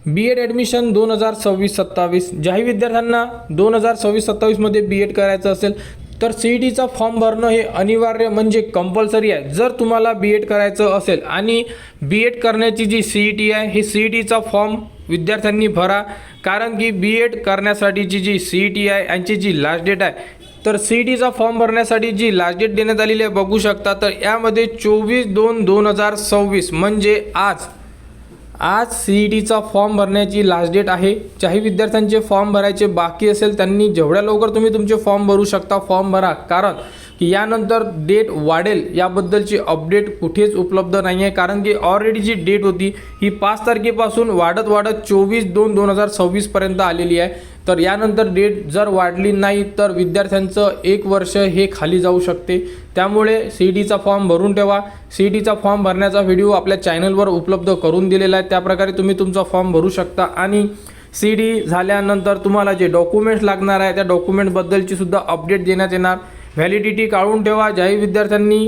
B Ed admission 2026-27 ज्याही विद्यार्थ्यांना 2026-27 मध्ये B Ed करायचं असेल तर सी.ई.टीचा फॉर्म भरणं हे अनिवार्य म्हणजे कंपल्सरी आहे। जर तुम्हाला बी.एड करायचं असेल आणि बी.एड करण्याची जी सी.ई.टी आहे ही सी.ई.टीचा फॉर्म विद्यार्थ्यांनी भरा, कारण की बी.एड करण्यासाठीची जी सी.ई.टी आहे यांची जी लास्ट डेट आहे तर सी.ई.टीचा फॉर्म भरण्यासाठी जी लास्ट डेट देण्यात आलेली आहे बघू शकता। तर यामध्ये 24/2/2026 म्हणजे आज सी.ई.टीचा फॉर्म भरण्याची लास्ट डेट आहे। ज्याही विद्यार्थ्यांचे फॉर्म भरायचे बाकी असेल त्यांनी जेवढ्या लवकर तुम्ही तुमचे फॉर्म भरू शकता फॉर्म भरा, कारण की यानंतर डेट वाढेल याबद्दलची अपडेट कुठेच उपलब्ध नाही आहे, कारण की ऑलरेडी जी डेट होती ही 5 तारखेपासून वाढत 24/2/2026 पर्यंत आलेली आहे। तर यानंतर डेट जर वाढली नाही तर विद्यार्थ्यांचं 1 वर्ष हे खाली जाऊ शकते। त्यामुळे सी.ई.टीचा फॉर्म भरून ठेवा। सी.ई.टीचा फॉर्म भरण्याचा व्हिडिओ आपल्या चॅनलवर उपलब्ध करून दिलेला आहे, त्याप्रकारे तुम्ही तुमचा फॉर्म भरू शकता। आणि सी.ई.टी झाल्यानंतर तुम्हाला जे डॉक्युमेंट्स लागणार आहे त्या डॉक्युमेंटबद्दलची सुद्धा अपडेट देण्यात येणार। व्हॅलिडिटी काढून ठेवा। ज्याही विद्यार्थ्यांनी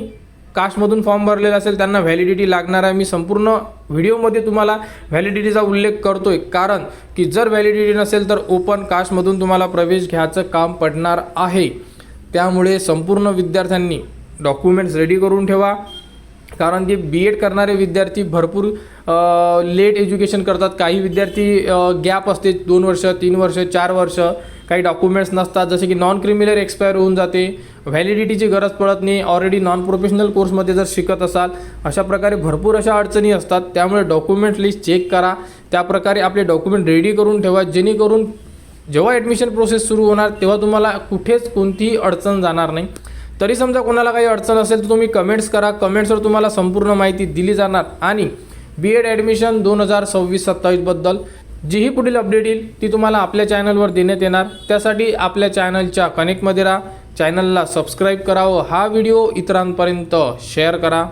कास्टमधून फॉर्म भरलेला असेल त्यांना व्हॅलिडिटी लागणार आहे। मी संपूर्ण व्हिडिओमध्ये तुम्हाला व्हॅलिडिटीचा उल्लेख करतोय, कारण की जर व्हॅलिडिटी नसेल तर ओपन कास्टमधून तुम्हाला प्रवेश घ्यायचं काम पडणार आहे। त्यामुळे संपूर्ण विद्यार्थ्यांनी डॉक्युमेंट्स रेडी करून ठेवा, कारण की बी.एड करणारे विद्यार्थी भरपूर लेट एज्युकेशन करतात। काही विद्यार्थी गॅप असते 2 वर्ष 3 वर्ष 4 वर्ष, काही डॉक्युमेंट्स नसतात, जसे की नॉन क्रिमिनल एक्सपायर होऊन जाते, व्हॅलिडिटीची गरज पडत नाही, ऑलरेडी नॉन प्रोफेशनल कोर्समध्ये जर शिकत असाल, अशा प्रकारे भरपूर अशा अडचणी असतात। त्यामुळे डॉक्युमेंट लिस्ट चेक करा, त्याप्रकारे आपले डॉक्युमेंट रेडी करून ठेवा, जेणेकरून जेव्हा ॲडमिशन प्रोसेस सुरू होणार तेव्हा तुम्हाला कुठेच कोणतीही अडचण जाणार नाही। तरी समजा कोणाला काही अडचण असेल तर तुम्ही कमेंट्स करा, कमेंट्सवर तुम्हाला संपूर्ण माहिती दिली जाणार। आणि बी.एड ॲडमिशन 2026-27 बद्दल जीही पुढील अपडेट येईल ती तुम्हाला आपल्या चॅनलवर देण्यात येणार। त्यासाठी आपल्या चॅनलच्या कनेक्टमध्ये राहा, चॅनलला सबस्क्राईब करा व हा व्हिडिओ इतरांपर्यंत शेअर करा।